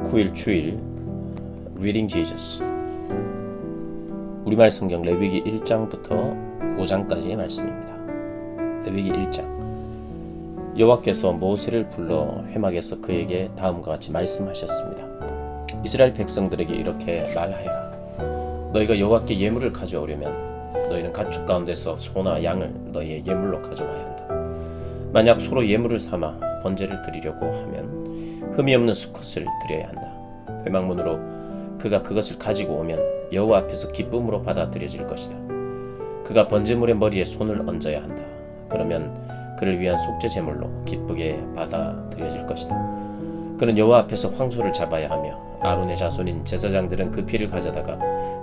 9일 주일 Reading Jesus. 우리말 성경 레위기 1장부터 5장까지의 말씀입니다. 레위기 1장. 여호와께서 모세를 불러 회막에서 그에게 다음과 같이 말씀하셨습니다. 이스라엘 백성들에게 이렇게 말하여라. 너희가 여호와께 예물을 가져오려면 너희는 가축 가운데서 소나 양을 너희의 예물로 가져와야 한다. 만약 소로 예물을 삼아 번제를 드리려고 하면 흠이 없는 수컷을 드려야 한다. 회막문으로 그가 그것을 가지고 오면 여호와 앞에서 기쁨으로 받아들여질 것이다. 그가 번제물의 머리에 손을 얹어야 한다. 그러면 그를 위한 속죄 제물로 기쁘게 받아들여질 것이다. 그는 여호와 앞에서 황소를 잡아야 하며 아론의 자손인 제사장들은 그 피를 가져다가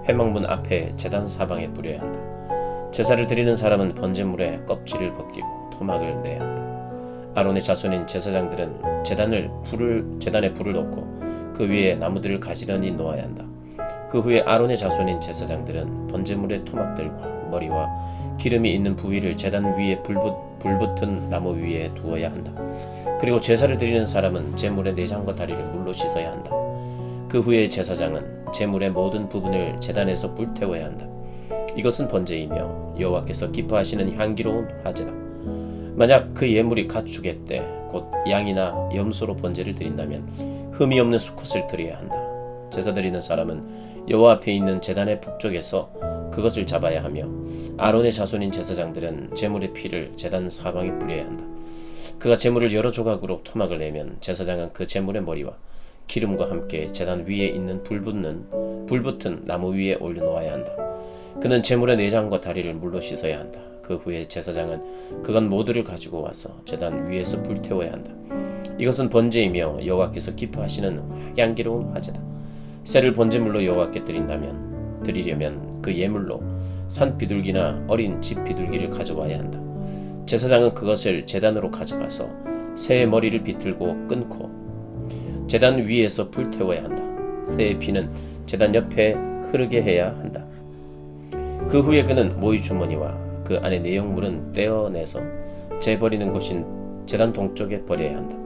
회막문 앞에 제단 사방에 뿌려야 한다. 제사를 드리는 사람은 번제물의 껍질을 벗기고 토막을 내야 한다. 아론의 자손인 제사장들은 제단에 불을 넣고 그 위에 나무들을 가지런히 놓아야 한다. 그 후에 아론의 자손인 제사장들은 번제물의 토막들과 머리와 기름이 있는 부위를 제단 위에 불 붙은 나무 위에 두어야 한다. 그리고 제사를 드리는 사람은 제물의 내장과 다리를 물로 씻어야 한다. 그 후에 제사장은 제물의 모든 부분을 제단에서 불태워야 한다. 이것은 번제이며 여호와께서 기뻐하시는 향기로운 화제다. 만약 그 예물이 가축의 때 곧 양이나 염소로 번제를 드린다면 흠이 없는 수컷을 드려야 한다. 제사 드리는 사람은 여호와 앞에 있는 제단의 북쪽에서 그것을 잡아야 하며 아론의 자손인 제사장들은 제물의 피를 제단 사방에 뿌려야 한다. 그가 제물을 여러 조각으로 토막을 내면 제사장은 그 제물의 머리와 기름과 함께 제단 위에 있는 불 붙은 나무 위에 올려놓아야 한다. 그는 제물의 내장과 다리를 물로 씻어야 한다. 그 후에 제사장은 그것 모두를 가지고 와서 제단 위에서 불태워야 한다. 이것은 번제이며 여호와께서 기뻐하시는 향기로운 화제다. 새를 번제물로 여호와께 드리려면 그 예물로 산 비둘기나 어린 집 비둘기를 가져와야 한다. 제사장은 그것을 제단으로 가져가서 새의 머리를 비틀고 끊고 제단 위에서 불태워야 한다. 새의 피는 제단 옆에 흐르게 해야 한다. 그 후에 그는 모이 주머니와 그 안에 내용물은 떼어내서 재버리는 곳인 제단 동쪽에 버려야 한다.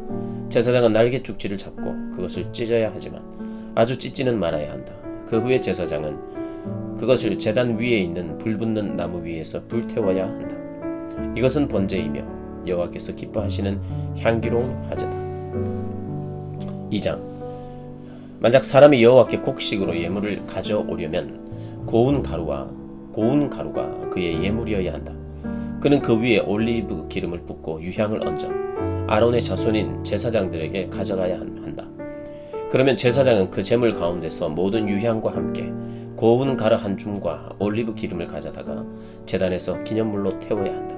제사장은 날개 쪽지를 잡고 그것을 찢어야 하지만 아주 찢지는 말아야 한다. 그 후에 제사장은 그것을 제단 위에 있는 불 붙는 나무 위에서 불태워야 한다. 이것은 번제이며 여호와께서 기뻐하시는 향기로운 화제다. 2장. 만약 사람이 여호와께 곡식으로 예물을 가져오려면 고운 가루가 그의 예물이어야 한다. 그는 그 위에 올리브 기름을 붓고 유향을 얹어 아론의 자손인 제사장들에게 가져가야 한다. 그러면 제사장은 그 제물 가운데서 모든 유향과 함께 고운 가루 한 줌과 올리브 기름을 가져다가 제단에서 기념물로 태워야 한다.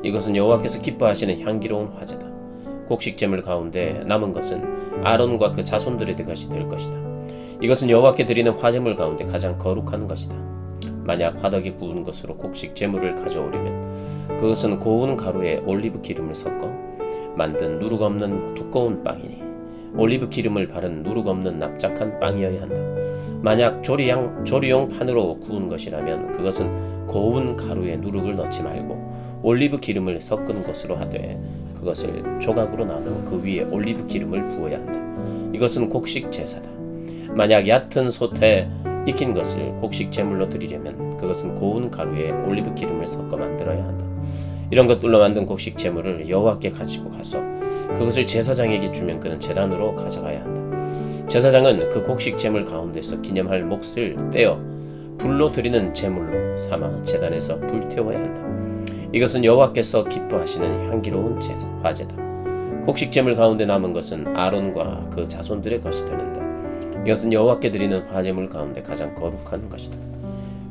이것은 여호와께서 기뻐하시는 향기로운 화제다. 곡식 제물 가운데 남은 것은 아론과 그 자손들의 것이 될 것이다. 이것은 여호와께 드리는 화제물 가운데 가장 거룩한 것이다. 만약 화덕에 구운 것으로 곡식 제물을 가져오려면 그것은 고운 가루에 올리브 기름을 섞어 만든 누룩 없는 두꺼운 빵이니 올리브 기름을 바른 누룩 없는 납작한 빵이어야 한다. 만약 조리용 판으로 구운 것이라면 그것은 고운 가루에 누룩을 넣지 말고 올리브 기름을 섞은 것으로 하되 그것을 조각으로 나누어 그 위에 올리브 기름을 부어야 한다. 이것은 곡식 제사다. 만약 얕은 솥에 익힌 것을 곡식 제물로 드리려면 그것은 고운 가루에 올리브 기름을 섞어 만들어야 한다. 이런 것들로 만든 곡식 제물을 여호와께 가지고 가서 그것을 제사장에게 주면 그는 제단으로 가져가야 한다. 제사장은 그 곡식 제물 가운데서 기념할 몫을 떼어 불로 드리는 제물로 삼아 제단에서 불태워야 한다. 이것은 여호와께서 기뻐하시는 향기로운 화제다. 곡식 제물 가운데 남은 것은 아론과 그 자손들의 것이 되는데 이것은 여호와께 드리는 화제물 가운데 가장 거룩한 것이다.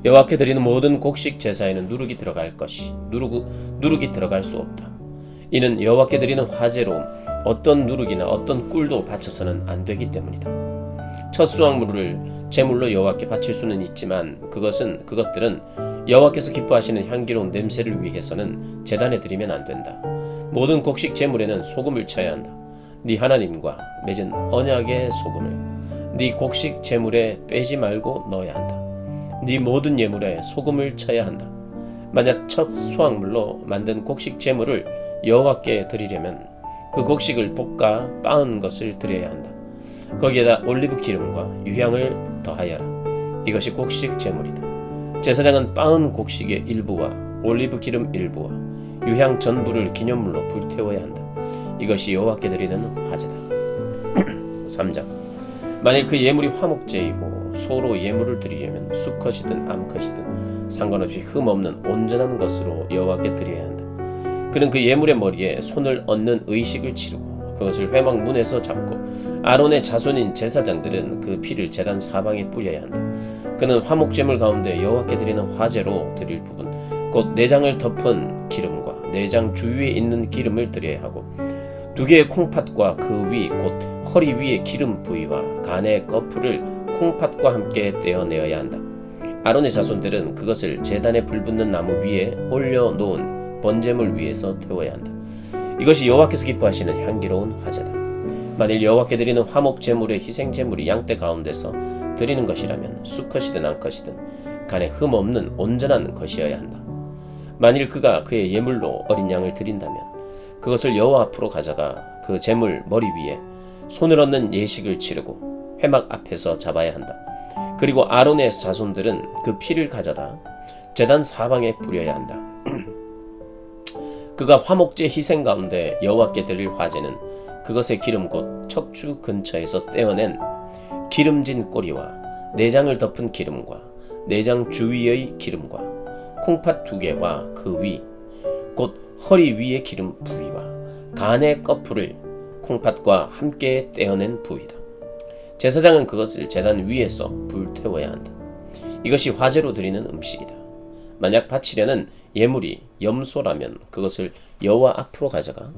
여호와께 드리는 모든 곡식 제사에는 누룩이 들어갈 수 없다. 이는 여호와께 드리는 화제로 어떤 누룩이나 어떤 꿀도 바쳐서는 안 되기 때문이다. 첫 수확물을 제물로 여호와께 바칠 수는 있지만 그것들은 여호와께서 기뻐하시는 향기로운 냄새를 위해서는 제단에 드리면 안 된다. 모든 곡식 제물에는 소금을 쳐야 한다. 네 하나님과 맺은 언약의 소금을 네 곡식 제물에 빼지 말고 넣어야 한다. 네 모든 예물에 소금을 쳐야 한다. 만약 첫 수확물로 만든 곡식 제물을 여호와께 드리려면 그 곡식을 볶아 빻은 것을 드려야 한다. 거기에다 올리브 기름과 유향을 더하여라. 이것이 곡식 제물이다. 제사장은 빻은 곡식의 일부와 올리브 기름 일부와 유향 전부를 기념물로 불태워야 한다. 이것이 여호와께 드리는 화제다. 3장. 만일 그 예물이 화목제 이후 소로 예물을 드리려면 수컷이든 암컷이든 상관없이 흠없는 온전한 것으로 여호와께 드려야 한다. 그는 그 예물의 머리에 손을 얹는 의식을 치르고 그것을 회막 문에서 잡고 아론의 자손인 제사장들은 그 피를 제단 사방에 뿌려야 한다. 그는 화목제물 가운데 여호와께 드리는 화제로 드릴 부분 곧 내장을 덮은 기름과 내장 주위에 있는 기름을 드려야 하고 2개의 콩팥과 그 위 곧 허리 위의 기름 부위와 간의 거풀을 콩팥과 함께 떼어내어야 한다. 아론의 자손들은 그것을 제단에 불붙는 나무 위에 올려놓은 번제물 위에서 태워야 한다. 이것이 여호와께서 기뻐하시는 향기로운 화제다. 만일 여호와께 드리는 화목 제물의 희생 제물이 양떼 가운데서 드리는 것이라면 수컷이든 암컷이든 간에 흠 없는 온전한 것이어야 한다. 만일 그가 그의 예물로 어린 양을 드린다면 그것을 여호와 앞으로 가져가 그 제물 머리 위에 손을 얹는 예식을 치르고 회막 앞에서 잡아야 한다. 그리고 아론의 자손들은 그 피를 가져다 제단 사방에 뿌려야 한다. 그가 화목제 희생 가운데 여호와께 드릴 화제는 그것의 기름 곧 척추 근처에서 떼어낸 기름진 꼬리와 내장을 덮은 기름과 내장 주위의 기름과 콩팥 2개와 그 위 곧 허리 위의 기름 부위와 간의 거풀을 콩팥과 함께 떼어낸 부위다. 제사장은 그것을 제단 위에서 불태워야 한다. 이것이 화제로 드리는 음식이다. 만약 바치려는 예물이 염소라면 그것을 여호와 앞으로 가져가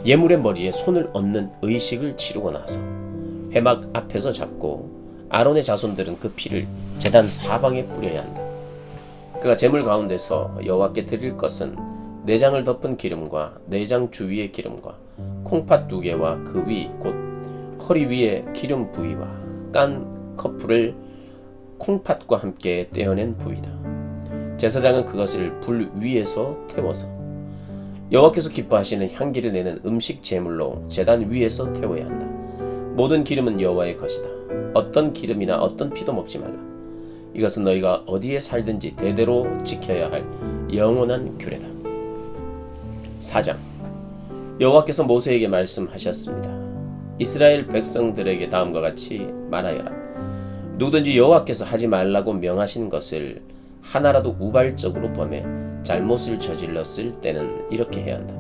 예물의 머리에 손을 얹는 의식을 치르고 나서 회막 앞에서 잡고 아론의 자손들은 그 피를 제단 사방에 뿌려야 한다. 그가 제물 가운데서 여호와께 드릴 것은 내장을 덮은 기름과 내장 주위의 기름과 콩팥 2개와 그 위 곧 허리 위의 기름 부위와 깐 커플을 콩팥과 함께 떼어낸 부위다. 제사장은 그것을 불 위에서 태워서 여호와께서 기뻐하시는 향기를 내는 음식 제물로 제단 위에서 태워야 한다. 모든 기름은 여호와의 것이다. 어떤 기름이나 어떤 피도 먹지 말라. 이것은 너희가 어디에 살든지 대대로 지켜야 할 영원한 규례다. 4장. 여호와께서 모세에게 말씀하셨습니다. 이스라엘 백성들에게 다음과 같이 말하여라. 누구든지 여호와께서 하지 말라고 명하신 것을 하나라도 우발적으로 범해 잘못을 저질렀을 때는 이렇게 해야 한다.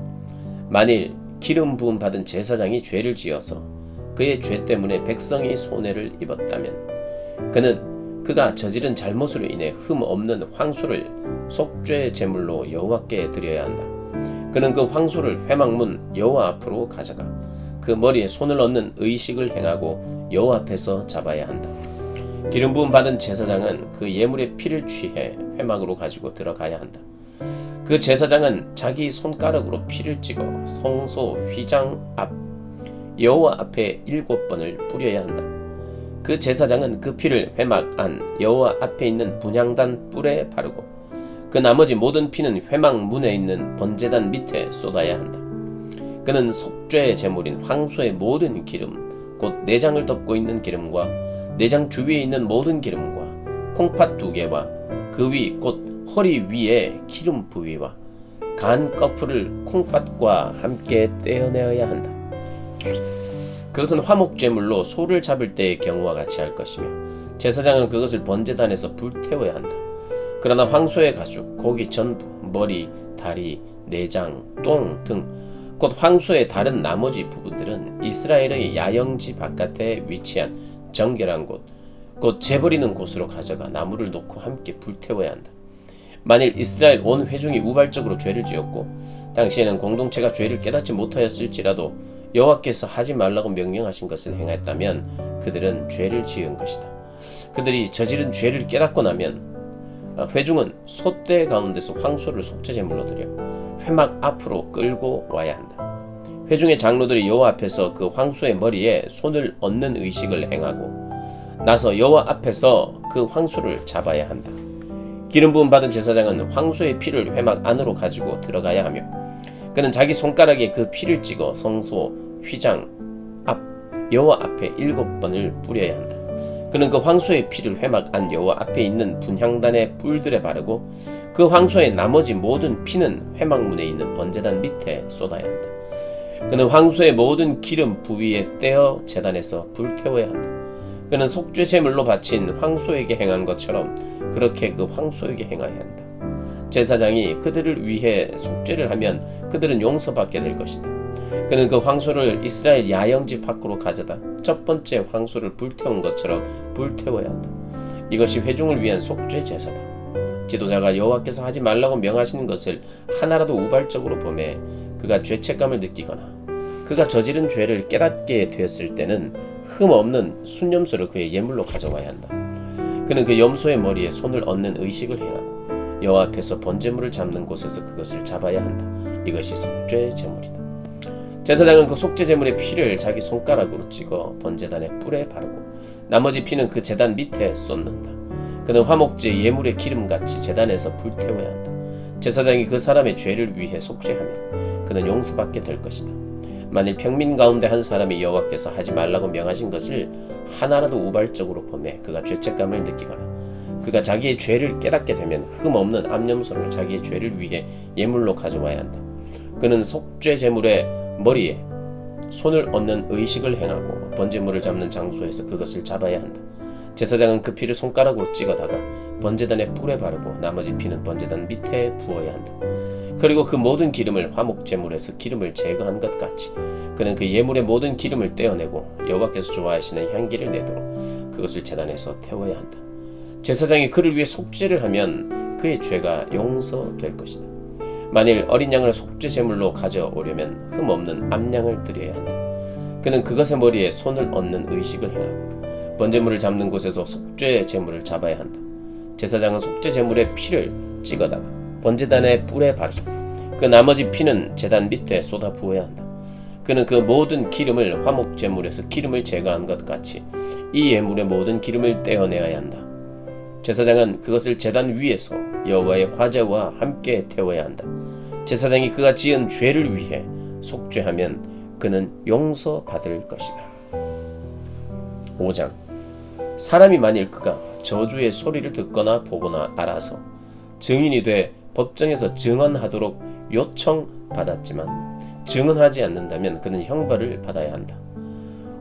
만일 기름 부음 받은 제사장이 죄를 지어서 그의 죄 때문에 백성이 손해를 입었다면 그는 그가 저지른 잘못으로 인해 흠 없는 황소를 속죄 제물로 여호와께 드려야 한다. 그는 그 황소를 회막문 여호와 앞으로 가져가 그 머리에 손을 얹는 의식을 행하고 여호와 앞에서 잡아야 한다. 기름 부음 받은 제사장은 그 예물의 피를 취해 회막으로 가지고 들어가야 한다. 그 제사장은 자기 손가락으로 피를 찍어 성소 휘장 앞 여호와 앞에 7번을 뿌려야 한다. 그 제사장은 그 피를 회막 안 여호와 앞에 있는 분향단 뿔에 바르고 그 나머지 모든 피는 회막 문에 있는 번제단 밑에 쏟아야 한다. 그는 속죄의 제물인 황소의 모든 기름 곧 내장을 덮고 있는 기름과 내장 주위에 있는 모든 기름과 콩팥 2개와 그 위 곧 허리 위에 기름 부위와 간 거풀을 콩팥과 함께 떼어내어야 한다. 그것은 화목제물로 소를 잡을 때의 경우와 같이 할 것이며 제사장은 그것을 번제단에서 불태워야 한다. 그러나 황소의 가죽, 고기 전부, 머리, 다리, 내장, 똥 등 곧 황소의 다른 나머지 부분들은 이스라엘의 야영지 바깥에 위치한 정결한 곳, 곧 재버리는 곳으로 가져가 나무를 놓고 함께 불태워야 한다. 만일 이스라엘 온 회중이 우발적으로 죄를 지었고 당시에는 공동체가 죄를 깨닫지 못하였을지라도 여호와께서 하지 말라고 명령하신 것을 행했다면 그들은 죄를 지은 것이다. 그들이 저지른 죄를 깨닫고 나면 회중은 소떼 가운데서 황소를 속죄제물로 드려 회막 앞으로 끌고 와야 한다. 회중의 장로들이 여호와 앞에서 그 황소의 머리에 손을 얹는 의식을 행하고 나서 여호와 앞에서 그 황소를 잡아야 한다. 기름 부음 받은 제사장은 황소의 피를 회막 안으로 가지고 들어가야 하며 그는 자기 손가락에 그 피를 찍어 성소 휘장 앞 여호와 앞에 7번을 뿌려야 한다. 그는 그 황소의 피를 회막 안 여호와 앞에 있는 분향단의 뿔들에 바르고 그 황소의 나머지 모든 피는 회막문에 있는 번제단 밑에 쏟아야 한다. 그는 황소의 모든 기름 부위에 떼어 제단에서 불태워야 한다. 그는 속죄 제물로 바친 황소에게 행한 것처럼 그렇게 그 황소에게 행하여야 한다. 제사장이 그들을 위해 속죄를 하면 그들은 용서받게 될 것이다. 그는 그 황소를 이스라엘 야영지 밖으로 가져다 첫 번째 황소를 불태운 것처럼 불태워야 한다. 이것이 회중을 위한 속죄 제사다. 지도자가 여호와께서 하지 말라고 명하시는 것을 하나라도 우발적으로 범해 그가 죄책감을 느끼거나 그가 저지른 죄를 깨닫게 되었을 때는 흠없는 순염소를 그의 예물로 가져와야 한다. 그는 그 염소의 머리에 손을 얹는 의식을 행하고 여호와 앞에서 번제물을 잡는 곳에서 그것을 잡아야 한다. 이것이 속죄 제물이다. 제사장은 그 속죄 제물의 피를 자기 손가락으로 찍어 번제단의 뿔에 바르고 나머지 피는 그 제단 밑에 쏟는다. 그는 화목제 예물의 기름같이 제단에서 불태워야 한다. 제사장이 그 사람의 죄를 위해 속죄하면 그는 용서받게 될 것이다. 만일 평민 가운데 한 사람이 여호와께서 하지 말라고 명하신 것을 하나라도 우발적으로 범해 그가 죄책감을 느끼거나 그가 자기의 죄를 깨닫게 되면 흠없는 암염소를 자기의 죄를 위해 예물로 가져와야 한다. 그는 속죄 제물의 머리에 손을 얹는 의식을 행하고 번제물을 잡는 장소에서 그것을 잡아야 한다. 제사장은 그 피를 손가락으로 찍어다가 번제단의 뿔에 바르고 나머지 피는 번제단 밑에 부어야 한다. 그리고 그 모든 기름을 화목제물에서 기름을 제거한 것 같이 그는 그 예물의 모든 기름을 떼어내고 여호와께서 좋아하시는 향기를 내도록 그것을 제단에서 태워야 한다. 제사장이 그를 위해 속죄를 하면 그의 죄가 용서될 것이다. 만일 어린 양을 속죄 제물로 가져오려면 흠없는 암양을 드려야 한다. 그는 그것의 머리에 손을 얹는 의식을 행하고 번제물을 잡는 곳에서 속죄 제물을 잡아야 한다. 제사장은 속죄 제물의 피를 찍어다가 번제단의 뿔에 바르고 그 나머지 피는 제단 밑에 쏟아 부어야 한다. 그는 그 모든 기름을 화목 제물에서 기름을 제거한 것 같이 이 예물의 모든 기름을 떼어내어야 한다. 제사장은 그것을 제단 위에서 여호와의 화제와 함께 태워야 한다. 제사장이 그가 지은 죄를 위해 속죄하면 그는 용서받을 것이다. 5장. 사람이 만일 그가 저주의 소리를 듣거나 보거나 알아서 증인이 돼 법정에서 증언하도록 요청받았지만 증언하지 않는다면 그는 형벌을 받아야 한다.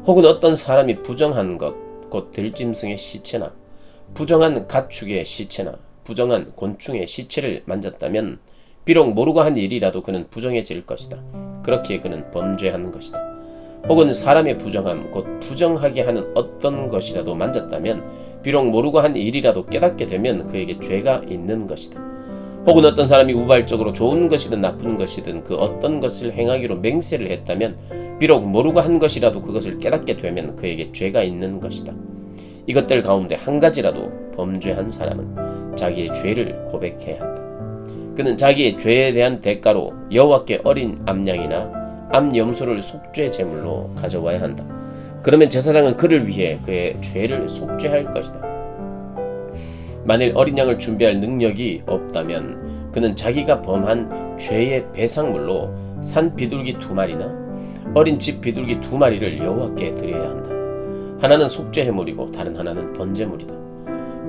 혹은 어떤 사람이 부정한 것, 곧 들짐승의 시체나 부정한 가축의 시체나 부정한 곤충의 시체를 만졌다면 비록 모르고 한 일이라도 그는 부정해질 것이다. 그렇기에 그는 범죄한 것이다. 혹은 사람의 부정함, 곧 부정하게 하는 어떤 것이라도 만졌다면 비록 모르고 한 일이라도 깨닫게 되면 그에게 죄가 있는 것이다. 혹은 어떤 사람이 우발적으로 좋은 것이든 나쁜 것이든 그 어떤 것을 행하기로 맹세를 했다면 비록 모르고 한 것이라도 그것을 깨닫게 되면 그에게 죄가 있는 것이다. 이것들 가운데 한 가지라도 범죄한 사람은 자기의 죄를 고백해야 한다. 그는 자기의 죄에 대한 대가로 여호와께 어린 암양이나 암염소를 속죄 제물로 가져와야 한다. 그러면 제사장은 그를 위해 그의 죄를 속죄할 것이다. 만일 어린 양을 준비할 능력이 없다면 그는 자기가 범한 죄의 배상물로 산 비둘기 2마리나 어린 집 비둘기 2마리를 여호와께 드려야 한다. 하나는 속죄 해물이고 다른 하나는 번제물이다.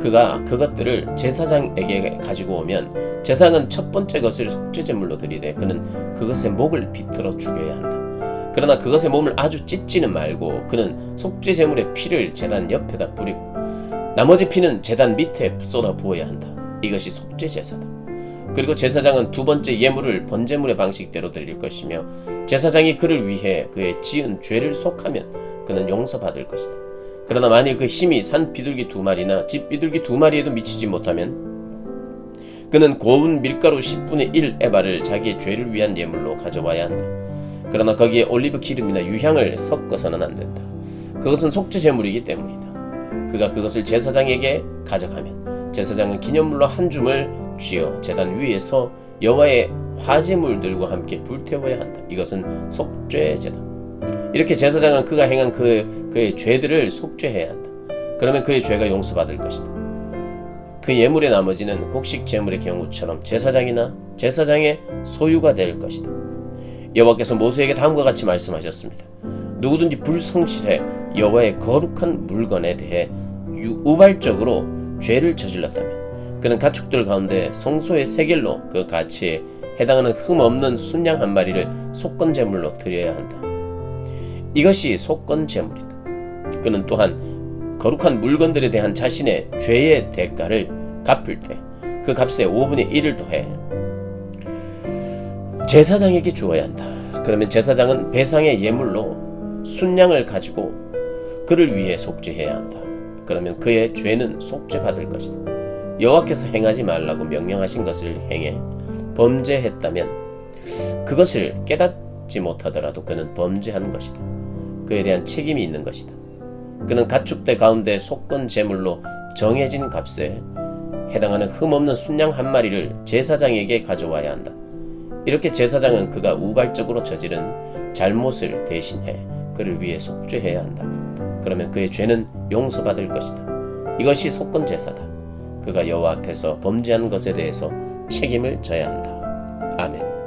그가 그것들을 제사장에게 가지고 오면 제사장은 첫 번째 것을 속죄 제물로 드리되 그는 그것의 목을 비틀어 죽여야 한다. 그러나 그것의 몸을 아주 찢지는 말고 그는 속죄 제물의 피를 제단 옆에다 뿌리고 나머지 피는 제단 밑에 쏟아 부어야 한다. 이것이 속죄 제사다. 그리고 제사장은 두 번째 예물을 번제물의 방식대로 드릴 것이며 제사장이 그를 위해 그의 지은 죄를 속하면 그는 용서받을 것이다. 그러나 만일 그 힘이 산 비둘기 2마리나 집 비둘기 2마리에도 미치지 못하면 그는 고운 밀가루 10분의 1 에바를 자기의 죄를 위한 예물로 가져와야 한다. 그러나 거기에 올리브 기름이나 유향을 섞어서는 안 된다. 그것은 속죄 제물이기 때문이다. 그가 그것을 제사장에게 가져가면 제사장은 기념물로 한 줌을 쥐어 제단 위에서 여호와의 화제물들과 함께 불태워야 한다. 이것은 속죄제다. 이렇게 제사장은 그가 행한 그의 죄들을 속죄해야 한다. 그러면 그의 죄가 용서받을 것이다. 그 예물의 나머지는 곡식 제물의 경우처럼 제사장이나 제사장의 소유가 될 것이다. 여호와께서 모세에게 다음과 같이 말씀하셨습니다. 누구든지 불성실해 여호와의 거룩한 물건에 대해 우발적으로 죄를 저질렀다면 그는 가축들 가운데 성소의 세겔로 그 가치에 해당하는 흠없는 순양 한 마리를 속건제물로 드려야 한다. 이것이 속건제물이다. 그는 또한 거룩한 물건들에 대한 자신의 죄의 대가를 갚을 때 그 값의 5분의 1을 더해 제사장에게 주어야 한다. 그러면 제사장은 배상의 예물로 순양을 가지고 그를 위해 속죄해야 한다. 그러면 그의 죄는 속죄받을 것이다. 여호와께서 행하지 말라고 명령하신 것을 행해 범죄했다면 그것을 깨닫지 못하더라도 그는 범죄한 것이다. 그에 대한 책임이 있는 것이다. 그는 가축대 가운데 속건 제물로 정해진 값에 해당하는 흠없는 순양 한 마리를 제사장에게 가져와야 한다. 이렇게 제사장은 그가 우발적으로 저지른 잘못을 대신해 그를 위해 속죄해야 한다. 그러면 그의 죄는 용서받을 것이다. 이것이 속건 제사다. 그가 여호와 앞에서 범죄한 것에 대해서 책임을 져야 한다. 아멘.